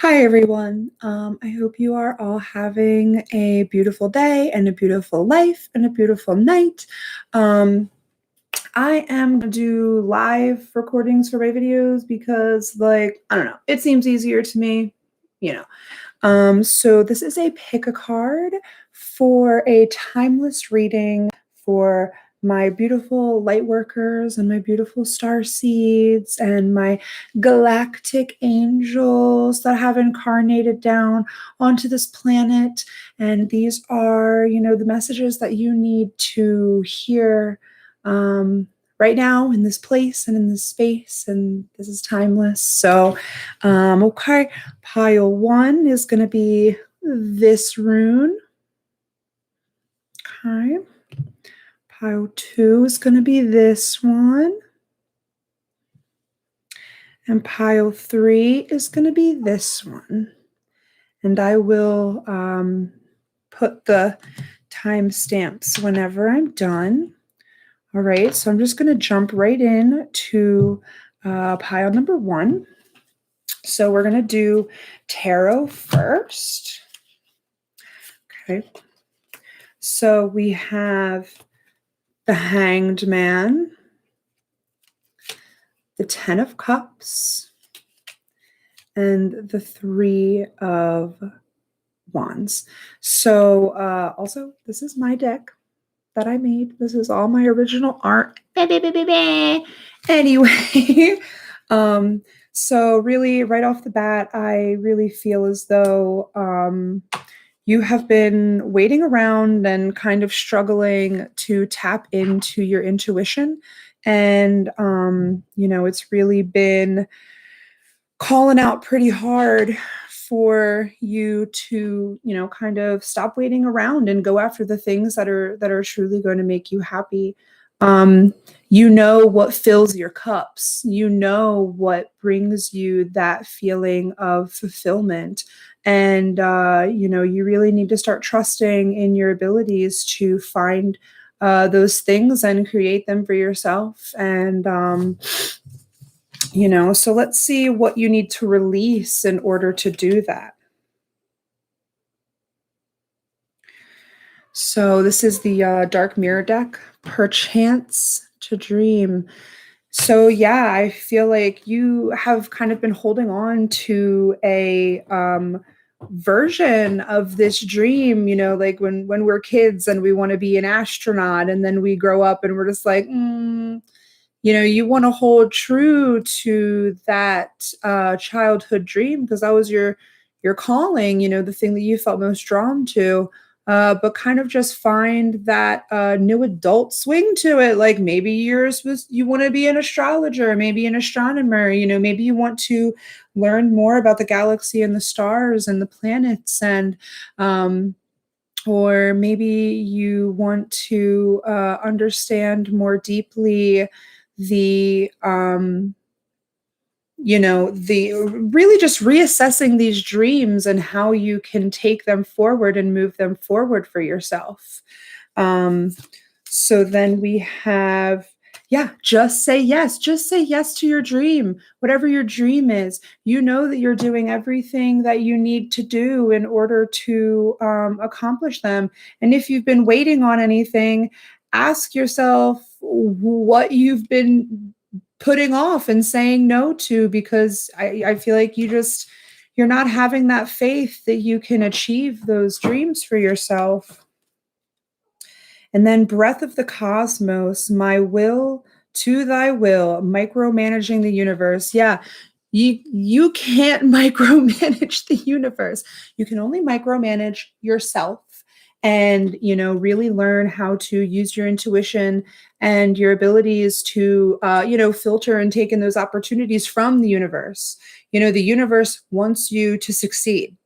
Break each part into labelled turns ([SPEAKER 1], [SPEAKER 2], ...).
[SPEAKER 1] Hi, everyone. I hope you are all having a beautiful day and a beautiful life and a beautiful night. Um, I am going to do live recordings for my videos because, I don't know, it seems easier to me, you know. So this is a pick a card for a timeless reading for my beautiful light workers and my beautiful star seeds and my galactic angels that have incarnated down onto this planet. And these are, the messages that you need to hear right now in this place and in this space. And this is timeless. So, okay. Pile one is going to be this rune. Okay. Pile two is going to be this one. And pile three is going to be this one. And I will put the timestamps whenever I'm done. All right, so I'm just going to jump right in to pile number one. So we're going to do tarot first. Okay. So we have the Hanged Man, the Ten of Cups, and the Three of Wands. So also, this is my deck that I made. This is all my original art. Anyway, so really right off the bat, I really feel as though you have been waiting around and kind of struggling to tap into your intuition. And, it's really been calling out pretty hard for you to, kind of stop waiting around and go after the things that are truly going to make you happy. You know what fills your cups. You know what brings you that feeling of fulfillment. And, you really need to start trusting in your abilities to find those things and create them for yourself. And, so let's see what you need to release in order to do that. So this is the Dark Mirror deck, Perchance to Dream. So yeah, I feel like you have kind of been holding on to a version of this dream, like when we're kids and we want to be an astronaut, and then we grow up and we're just like, you want to hold true to that childhood dream because that was your calling, the thing that you felt most drawn to. But kind of just find that new adult swing to it. Like maybe you want to be an astrologer, maybe an astronomer, maybe you want to learn more about the galaxy and the stars and the planets, and or maybe you want to understand more deeply the the really just reassessing these dreams and how you can take them forward and move them forward for yourself. So then we have, yeah, just say yes. Just say yes to your dream. Whatever your dream is, you know that you're doing everything that you need to do in order to accomplish them. And if you've been waiting on anything, ask yourself what you've been putting off and saying no to, because I feel like you're not having that faith that you can achieve those dreams for yourself. And then Breath of the Cosmos, my will to thy will, micromanaging the universe. Yeah, you can't micromanage the universe. You can only micromanage yourself, and really learn how to use your intuition and your abilities to filter and take in those opportunities from the universe. The universe wants you to succeed.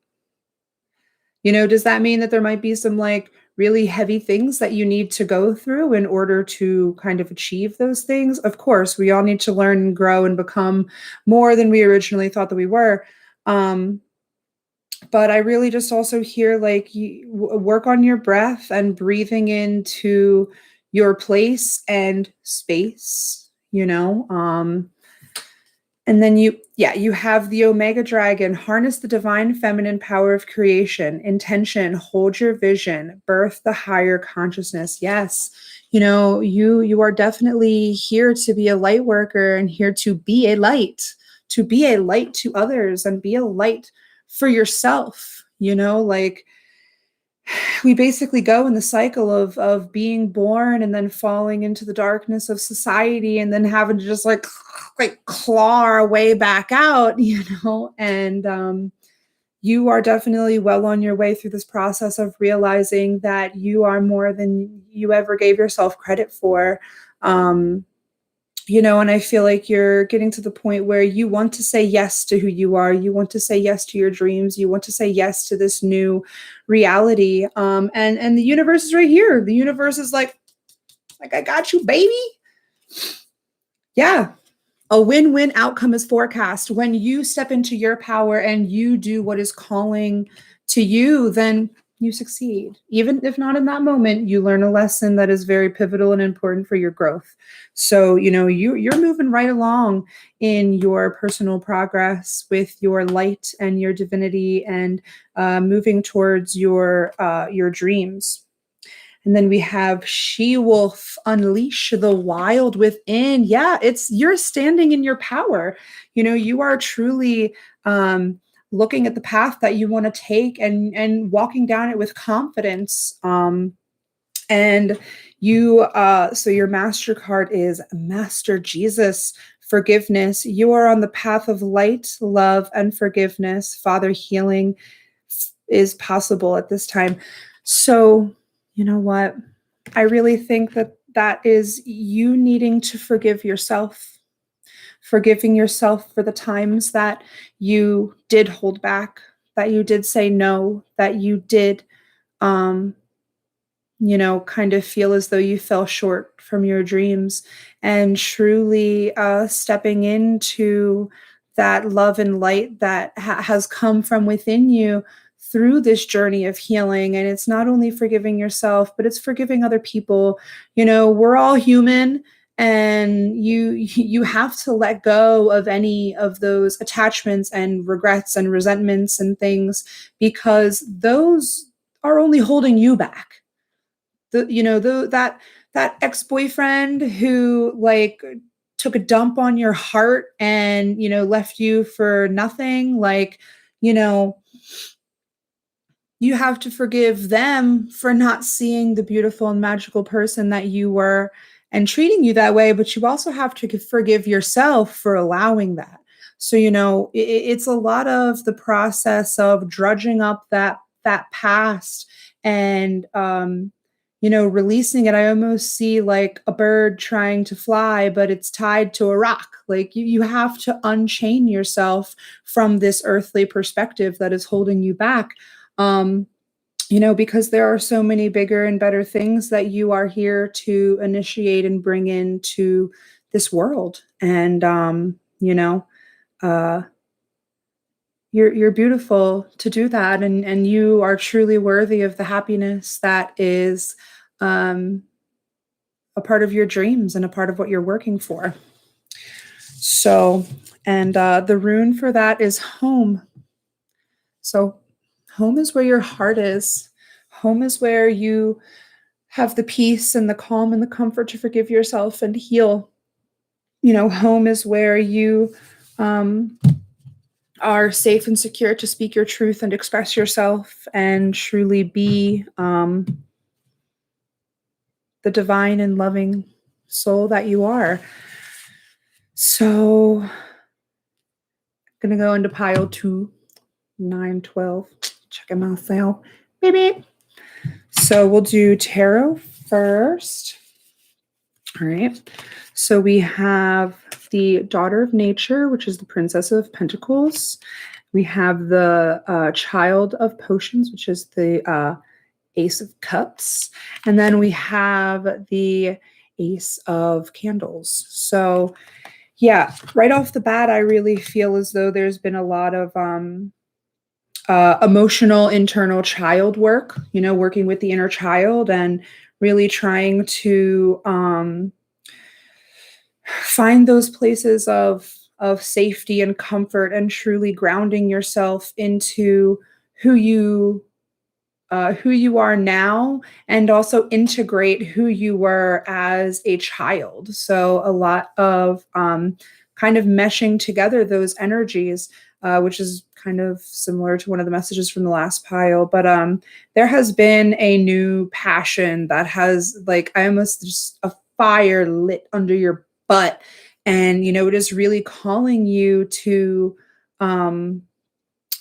[SPEAKER 1] Does that mean that there might be some really heavy things that you need to go through in order to kind of achieve those things? Of course, we all need to learn and grow and become more than we originally thought that we were. But I really just also hear work on your breath and breathing into your place and space, And then you have the Omega Dragon, harness the divine feminine power of creation, intention, hold your vision, birth the higher consciousness. Yes, you are definitely here to be a light worker and here to be a light to others and be a light for yourself. Like we basically go in the cycle of being born and then falling into the darkness of society and then having to just like claw our way back out, and you are definitely well on your way through this process of realizing that you are more than you ever gave yourself credit for. And I feel like you're getting to the point where you want to say yes to who you are. You want to say yes to your dreams. You want to say yes to this new reality. And the universe is right here. The universe is like, I got you, baby. Yeah. A win-win outcome is forecast. When you step into your power and you do what is calling to you, then you succeed. Even if not in that moment, you learn a lesson that is very pivotal and important for your growth. So, you're moving right along in your personal progress with your light and your divinity and moving towards your dreams. And then we have She-Wolf, unleash the wild within. Yeah, you're standing in your power. You are truly looking at the path that you want to take and walking down it with confidence. And so your master card is Master Jesus, forgiveness. You are on the path of light, love, and forgiveness. Father, healing is possible at this time. So, you know what? I really think that is you needing to forgive yourself, forgiving yourself for the times that you did hold back, that you did say no, that you did, kind of feel as though you fell short from your dreams, and truly stepping into that love and light that has come from within you through this journey of healing. And it's not only forgiving yourself, but it's forgiving other people. We're all human, and you have to let go of any of those attachments and regrets and resentments and things, because those are only holding you back. That ex-boyfriend who like took a dump on your heart and left you for nothing, you know you have to forgive them for not seeing the beautiful and magical person that you were and treating you that way, but you also have to forgive yourself for allowing that. So it's a lot of the process of drudging up that past and releasing it. I almost see like a bird trying to fly, but it's tied to a rock. Like you have to unchain yourself from this earthly perspective that is holding you back. Um, because there are so many bigger and better things that you are here to initiate and bring into this world. And, uh, you're beautiful to do that. And you are truly worthy of the happiness that is, a part of your dreams and a part of what you're working for. So, and the rune for that is home. So home is where your heart is. Home is where you have the peace and the calm and the comfort to forgive yourself and heal. Home is where you are safe and secure to speak your truth and express yourself and truly be the divine and loving soul that you are. So I'm going to go into pile 2, 9, 12. Checking myself. Beep, beep. So we'll do tarot first. All right. So we have the Daughter of Nature, which is the Princess of Pentacles. We have the Child of Potions, which is the Ace of Cups. And then we have the Ace of Candles. So yeah, right off the bat, I really feel as though there's been a lot of emotional internal child work, working with the inner child and really trying to find those places of of safety and comfort, and truly grounding yourself into who you who you are now, and also integrate who you were as a child. So a lot of kind of meshing together those energies, which is kind of similar to one of the messages from the last pile. But there has been a new passion that has, like, I almost just a fire lit under your butt, and it is really calling you to um,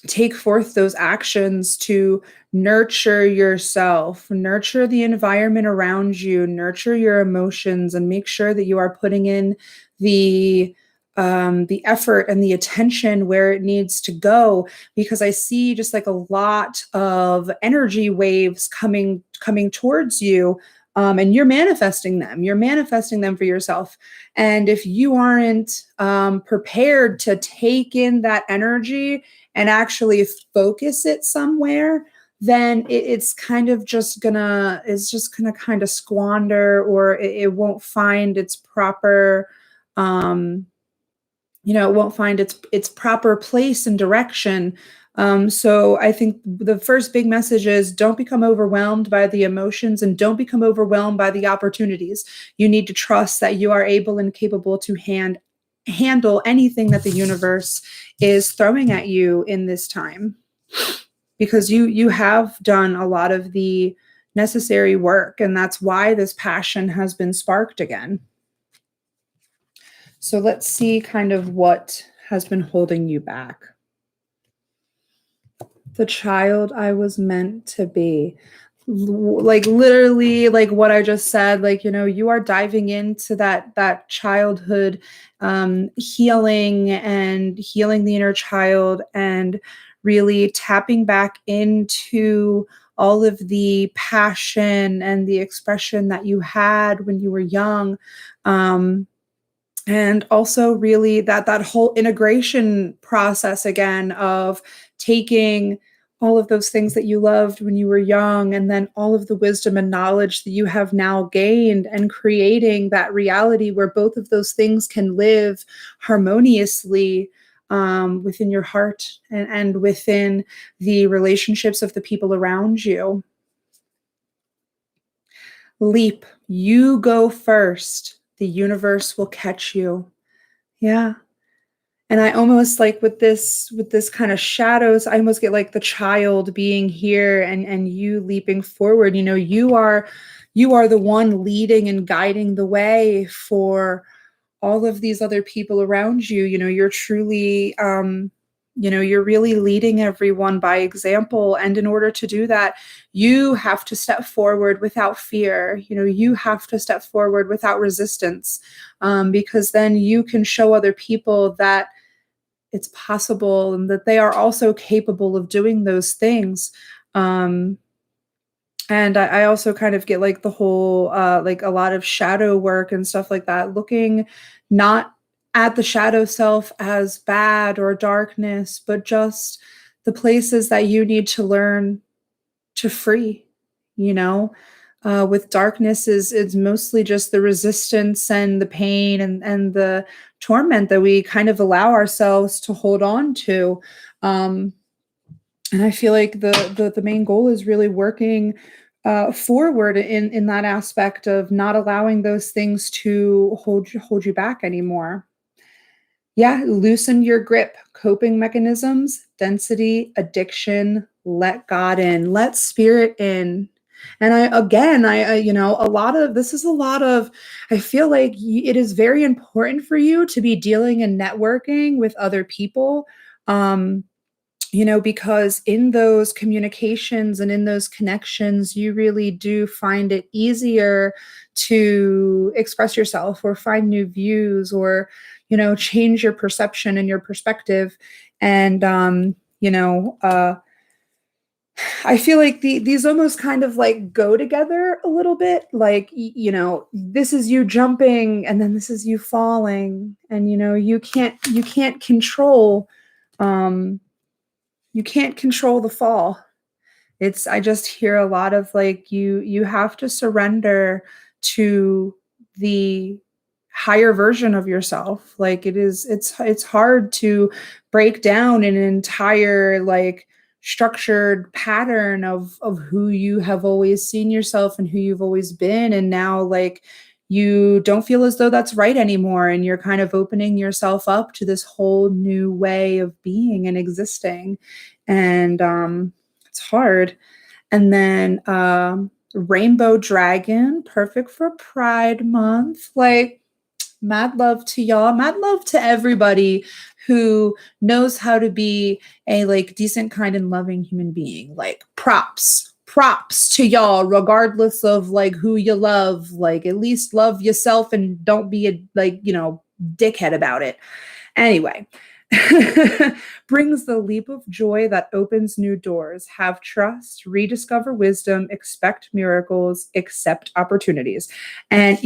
[SPEAKER 1] take forth those actions to nurture yourself, nurture the environment around you, nurture your emotions, and make sure that you are putting in the effort and the attention where it needs to go. Because I see just like a lot of energy waves coming towards you, and you're manifesting them. You're manifesting them for yourself. And if you aren't prepared to take in that energy and actually focus it somewhere, then it's just gonna kind of squander, or it won't find its proper um it won't find its proper place and direction. So I think the first big message is, don't become overwhelmed by the emotions, and don't become overwhelmed by the opportunities. You need to trust that you are able and capable to handle anything that the universe is throwing at you in this time, because you have done a lot of the necessary work, and that's why this passion has been sparked again. So let's see kind of what has been holding you back. The child I was meant to be. Like literally, like what I just said, like, you are diving into that childhood healing, and healing the inner child, and really tapping back into all of the passion and the expression that you had when you were young. And also really that whole integration process again, of taking all of those things that you loved when you were young, and then all of the wisdom and knowledge that you have now gained, and creating that reality where both of those things can live harmoniously within your heart, and within the relationships of the people around you. Leap, you go first. The universe will catch you. Yeah. And I almost like with this kind of shadows, I almost get like the child being here, and you leaping forward. You are the one leading and guiding the way for all of these other people around you. You're truly you're really leading everyone by example. And in order to do that, you have to step forward without fear. You have to step forward without resistance, because then you can show other people that it's possible, and that they are also capable of doing those things. Um, and I also kind of get like the whole, like a lot of shadow work and stuff like that, looking not at the shadow self as bad or darkness, but just the places that you need to learn to free. you know with darkness is mostly just the resistance and the pain, and the torment that we kind of allow ourselves to hold on to. um and I feel like the main goal is really working forward in that aspect of not allowing those things to hold you back anymore. Yeah, loosen your grip, coping mechanisms, density, addiction, let God in, let spirit in. And a lot of this is a lot of, I feel like it is very important for you to be dealing and networking with other people. Because in those communications and in those connections, you really do find it easier to express yourself, or find new views, or, change your perception and your perspective. And, I feel like these almost kind of like go together a little bit. Like, this is you jumping, and then this is you falling. And, you can't control, um, you can't control the fall. I just hear a lot of like, you have to surrender to the higher version of yourself. Like it's hard to break down an entire like structured pattern of who you have always seen yourself and who you've always been, and now like you don't feel as though that's right anymore, and you're kind of opening yourself up to this whole new way of being and existing. And it's hard. And then rainbow dragon, perfect for Pride Month. Like, mad love to y'all. Mad love to everybody who knows how to be a like decent, kind, and loving human being. Like, props to y'all, regardless of like who you love. Like, at least love yourself and don't be a like, dickhead about it. Anyway, brings the leap of joy that opens new doors. Have trust, rediscover wisdom, expect miracles, accept opportunities. And,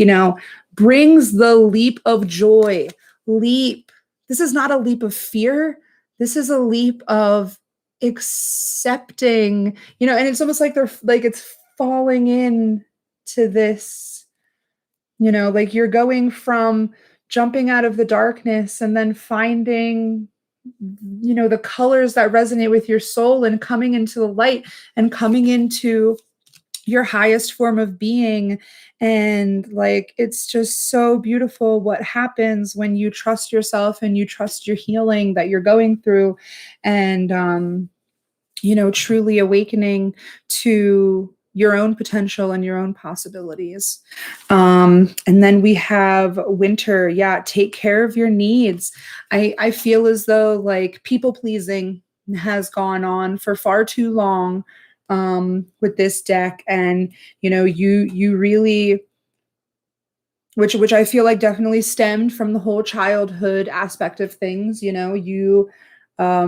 [SPEAKER 1] brings the leap of joy. Leap. This is not a leap of fear. This is a leap of accepting, and it's almost like it's falling in to this, like you're going from jumping out of the darkness and then finding the colors that resonate with your soul and coming into the light and coming into your highest form of being. And like it's just so beautiful what happens when you trust yourself and you trust your healing that you're going through, and truly awakening to your own potential and your own possibilities. And then we have winter. Yeah, take care of your needs. I feel as though like people pleasing has gone on for far too long with this deck, and you really, which I feel like definitely stemmed from the whole childhood aspect of things. You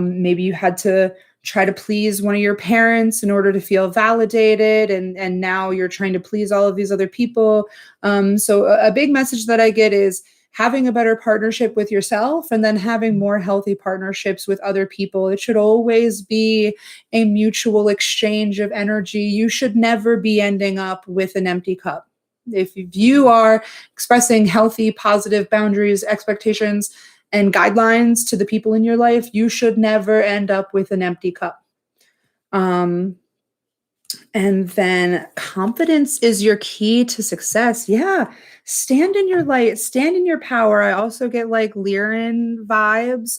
[SPEAKER 1] maybe you had to try to please one of your parents in order to feel validated, and now you're trying to please all of these other people. So a big message that I get is having a better partnership with yourself, and then having more healthy partnerships with other people. It should always be a mutual exchange of energy. You should never be ending up with an empty cup. If you are expressing healthy, positive boundaries, expectations, and guidelines to the people in your life, you should never end up with an empty cup. And then confidence is your key to success. Yeah. Stand in your light, stand in your power. I also get like Lyran vibes,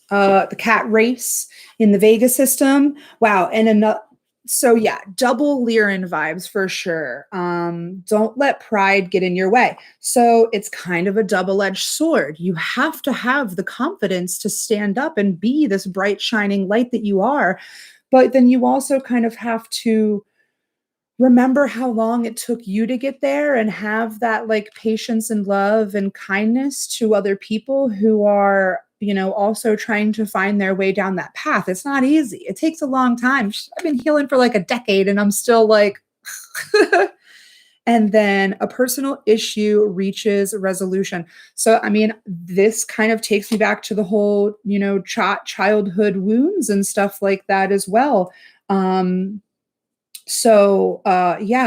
[SPEAKER 1] the cat race in the Vega system. Wow. And another, so yeah, double Lyran vibes for sure. Don't let pride get in your way. So it's kind of a double-edged sword. You have to have the confidence to stand up and be this bright, shining light that you are. But then you also kind of have to remember how long it took you to get there, and have that like patience and love and kindness to other people who are also trying to find their way down that path. It's not easy. It takes a long time. I've been healing for like a decade and I'm still like and then a personal issue reaches resolution. So I mean, this kind of takes me back to the whole childhood wounds and stuff like that as well. Yeah,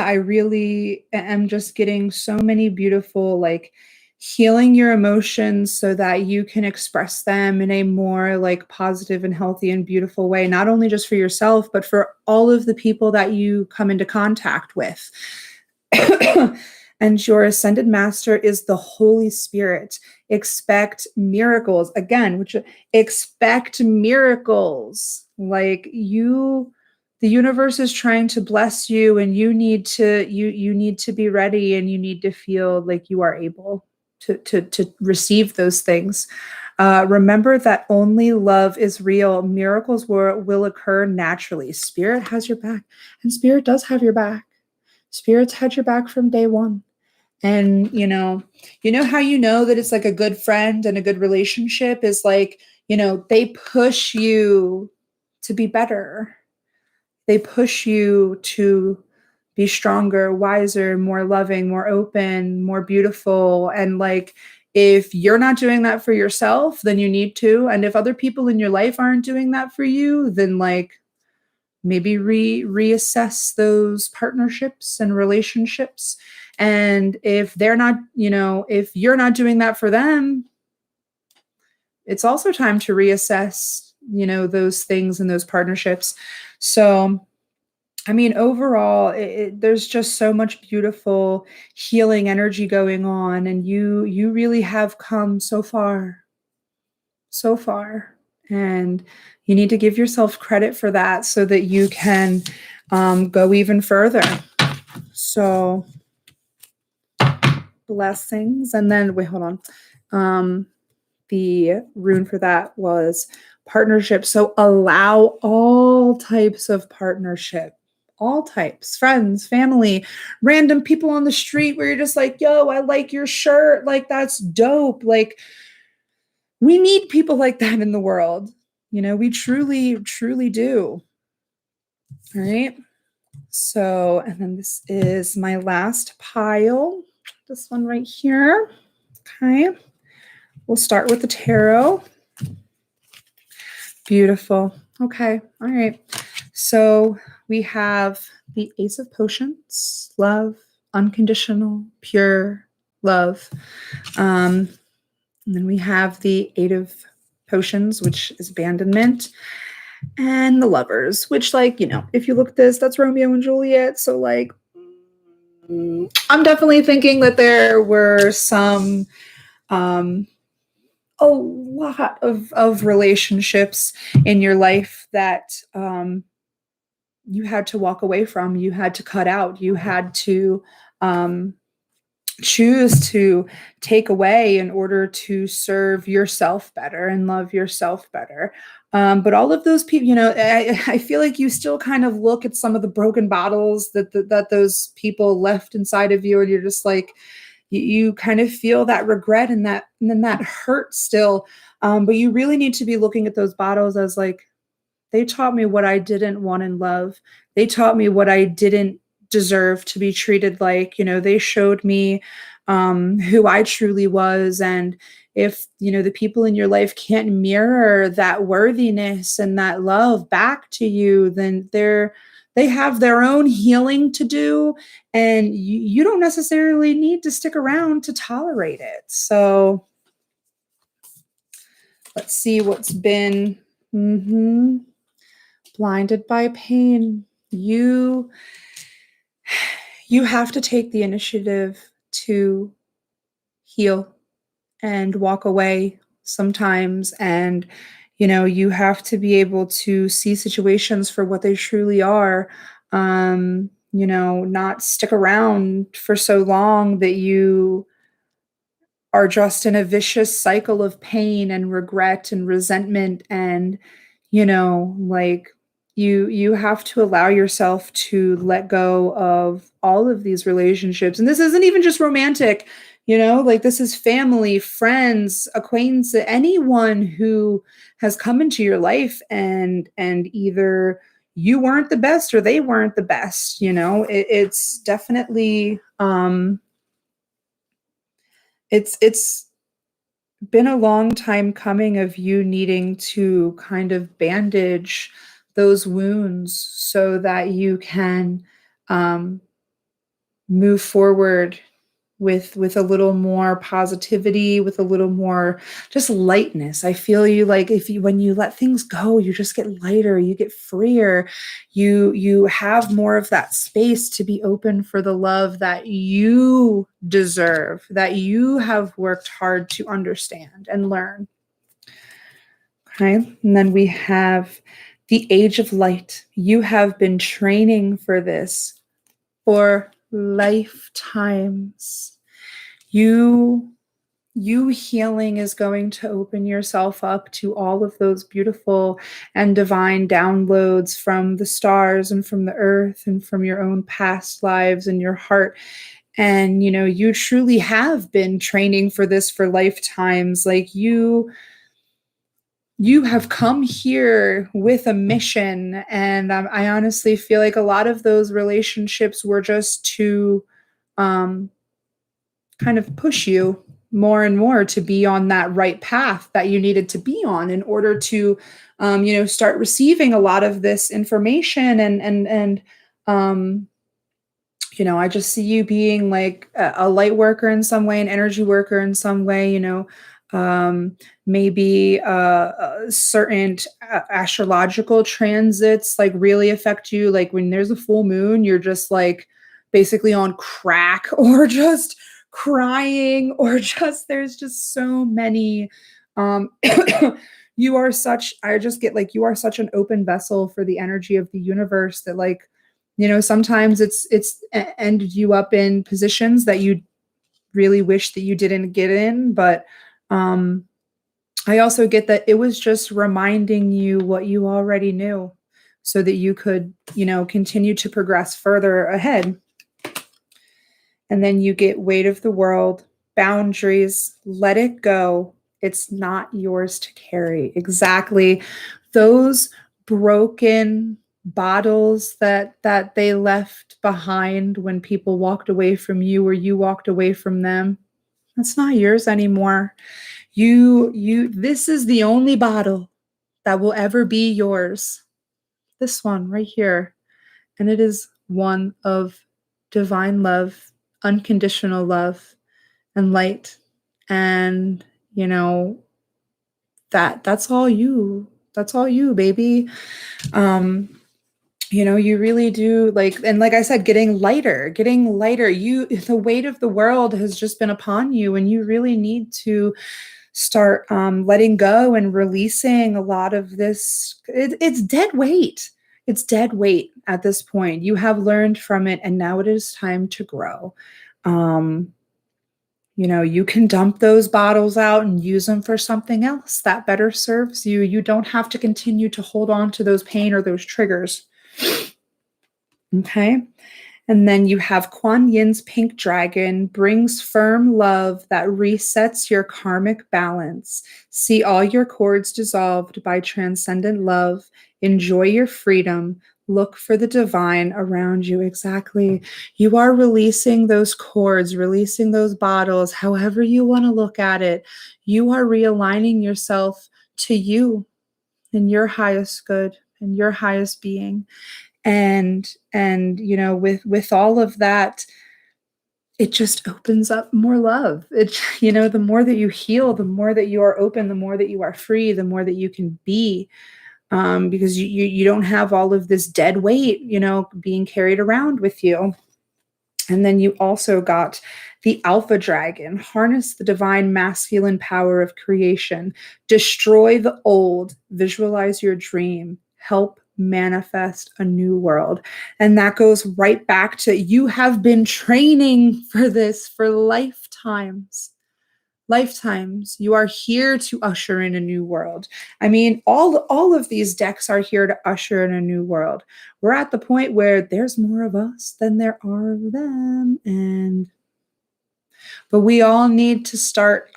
[SPEAKER 1] I really am just getting so many beautiful, like healing your emotions so that you can express them in a more like positive and healthy and beautiful way, not only just for yourself, but for all of the people that you come into contact with. And your ascended master is the Holy Spirit. Expect miracles. Again, which expect miracles. Like the universe is trying to bless you, and you need to be ready, and you need to feel like you are able to receive those things. Remember that only love is real. Miracles will occur naturally. Spirit has your back, and Spirit does have your back. Spirit's had your back from day one. And how that it's like a good friend and a good relationship is like, they push you to be better. They push you to be stronger, wiser, more loving, more open, more beautiful. And like, if you're not doing that for yourself, then you need to. And if other people in your life aren't doing that for you, then like maybe reassess those partnerships and relationships. And if they're not, if you're not doing that for them, it's also time to reassess, those things and those partnerships. So, I mean, overall, there's just so much beautiful healing energy going on, and you really have come so far, so far, and you need to give yourself credit for that so that you can go even further. So, blessings, and then wait, hold on. The rune for that was partnership. So allow all types of partnership, all types, friends, family, random people on the street where you're just like, yo, I like your shirt. Like, that's dope. Like, we need people like that in the world. We truly, truly do. All right. So, and then this is my last pile. This one right here. Okay. We'll start with the tarot. Beautiful. Okay. All right. So we have the Ace of Potions, love, unconditional, pure love. And then we have the Eight of Potions, which is abandonment, and the Lovers, which, like, if you look at this, that's Romeo and Juliet. So, like, I'm definitely thinking that there were some a lot of relationships in your life that you had to walk away from, you had to cut out, you had to choose to take away in order to serve yourself better and love yourself better. But all of those people, I feel like you still kind of look at some of the broken bottles that those people left inside of you, and you're just like, you kind of feel that regret and then that hurt still. But you really need to be looking at those bottles as like, they taught me what I didn't want in love. They taught me what I didn't deserve to be treated like. They showed me who I truly was. And if, the people in your life can't mirror that worthiness and that love back to you, then they have their own healing to do. And you don't necessarily need to stick around to tolerate it. So let's see what's been. Blinded by pain. You have to take the initiative to heal and walk away sometimes. And, you have to be able to see situations for what they truly are. Not stick around for so long that you are just in a vicious cycle of pain and regret and resentment. And like, you have to allow yourself to let go of all of these relationships. And this isn't even just romantic, like, this is family, friends, acquaintances, anyone who has come into your life, and either you weren't the best or they weren't the best. It's definitely it's been a long time coming of you needing to kind of bandage those wounds so that you can move forward with a little more positivity, with a little more just lightness. I feel you, like, when you let things go, you just get lighter, you get freer, you have more of that space to be open for the love that you deserve, that you have worked hard to understand and learn. Okay. And then we have the Age of Light. You have been training for this for lifetimes. You healing is going to open yourself up to all of those beautiful and divine downloads from the stars and from the earth and from your own past lives and your heart. And you truly have been training for this for lifetimes. Like, you have come here with a mission. And I honestly feel like a lot of those relationships were just to kind of push you more and more to be on that right path that you needed to be on in order to, start receiving a lot of this information and I just see you being like a light worker in some way, an energy worker in some way, um, maybe certain astrological transits like really affect you. Like when there's a full moon, you're just like basically on crack or just crying or just there's just so many I just get like you are such an open vessel for the energy of the universe that like sometimes it's ended you up in positions that you really wish that you didn't get in, but um I also get that it was just reminding you what you already knew so that you could continue to progress further ahead. And then you get weight of the world, boundaries, let it go. It's not yours to carry. Exactly. Those broken bottles that they left behind when people walked away from you or you walked away from them, that's not yours anymore. You this is the only bottle that will ever be yours. This one right here. And it is one of divine love, unconditional love, and light. And, you know, that's all you. That's all you, baby. Um, you really do like, and like I said, getting lighter. The weight of the world has just been upon you, and you really need to start letting go and releasing a lot of this. It's dead weight. It's dead weight at this point. You have learned from it, and now it is time to grow. Um, you can dump those bottles out and use them for something else that better serves you. You don't have to continue to hold on to those pain or those triggers. Okay. And then you have Kuan Yin's pink dragon brings firm love that resets your karmic balance. See all your cords dissolved by transcendent love. Enjoy your freedom. Look for the divine around you. Exactly. You are releasing those cords, releasing those bottles, however you want to look at it. You are realigning yourself to you and your highest good and your highest being. And with all of that, it just opens up more love. The more that you heal, the more that you are open, the more that you are free, the more that you can be, because you don't have all of this dead weight being carried around with you. And then you also got the alpha dragon, harness the divine masculine power of creation, destroy the old, visualize your dream, help manifest a new world. And that goes right back to you have been training for this for lifetimes. Lifetimes. You are here to usher in a new world. I mean, all of these decks are here to usher in a new world. We're at the point where there's more of us than there are of them, but we all need to start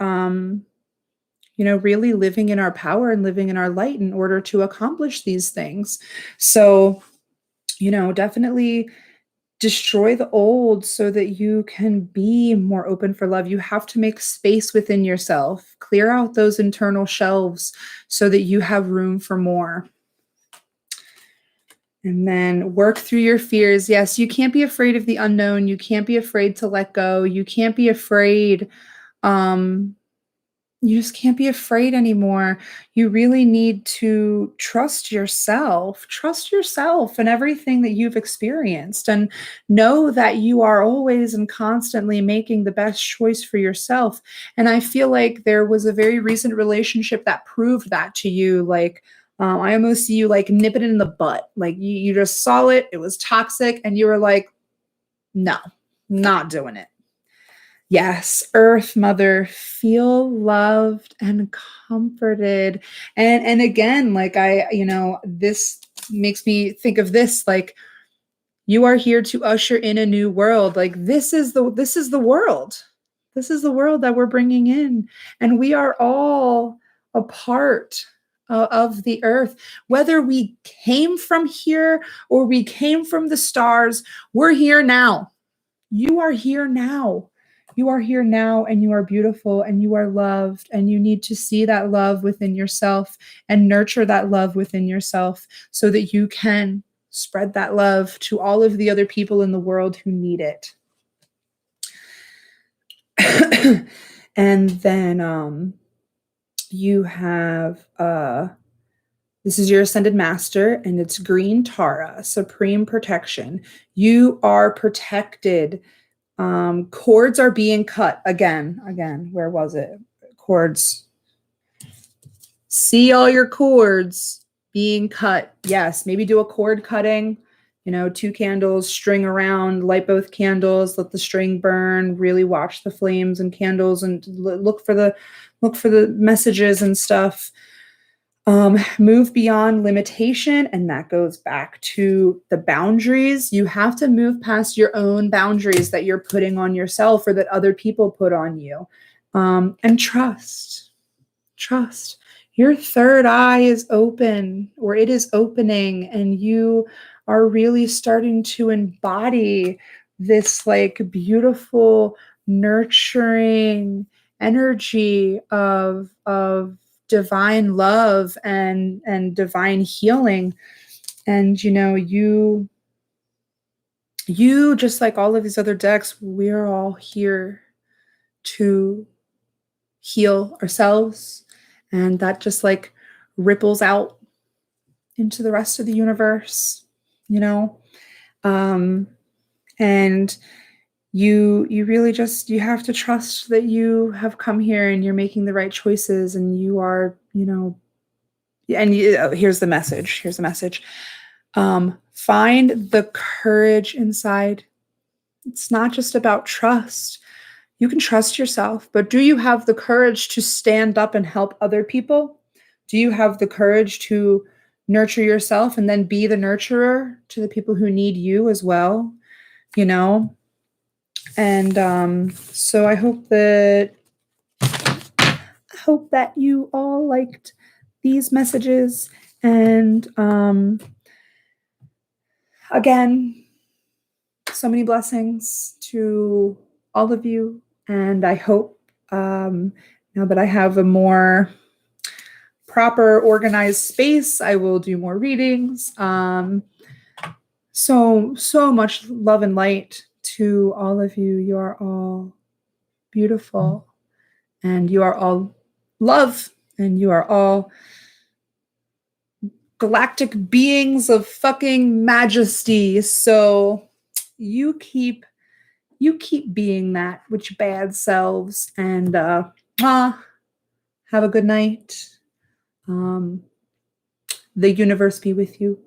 [SPEAKER 1] really living in our power and living in our light in order to accomplish these things. So, definitely destroy the old so that you can be more open for love. You have to make space within yourself, clear out those internal shelves so that you have room for more. And then work through your fears. Yes, you can't be afraid of the unknown. You can't be afraid to let go. You can't be afraid. You just can't be afraid anymore. You really need to trust yourself and everything that you've experienced, and know that you are always and constantly making the best choice for yourself. And I feel like there was a very recent relationship that proved that to you. Like, I almost see you like nip it in the butt. Like you just saw it was toxic, and you were like, no, not doing it. Yes, Earth Mother, feel loved and comforted. And again, like this makes me think of this, like you are here to usher in a new world. Like this is the world. This is the world that we're bringing in, and we are all a part of the earth. Whether we came from here or we came from the stars, we're here now. You are here now. You are here now, and you are beautiful, and you are loved, and you need to see that love within yourself and nurture that love within yourself so that you can Spread that love to all of the other people in the world who need it. And then you have this is your ascended master, and it's green Tara, supreme protection. You are protected. Cords are being cut again. Where was it? Cords. See all your cords being cut. Yes, maybe do a cord cutting. 2 candles, string around, light both candles, let the string burn, really watch the flames and candles, and look for the messages and stuff. Move beyond limitation, and that goes back to the boundaries. You have to move past your own boundaries that you're putting on yourself or that other people put on you. And trust. Your third eye is open, or it is opening, and you are really starting to embody this like beautiful, nurturing energy of divine love and divine healing. And you just like all of these other decks, we're all here to heal ourselves, and that just like ripples out into the rest of the universe. And you really just, you have to trust that you have come here and you're making the right choices, and you are, here's the message. Find the courage inside. It's not just about trust. You can trust yourself, but do you have the courage to stand up and help other people? Do you have the courage to nurture yourself and then be the nurturer to the people who need you as well? And so I hope that you all liked these messages. And again, so many blessings to all of you. And I hope now that I have a more proper, organized space, I will do more readings. So much love and light to all of you. You are all beautiful, and you are all love, and you are all galactic beings of fucking majesty. So you keep being that with your bad selves, and have a good night. The universe be with you.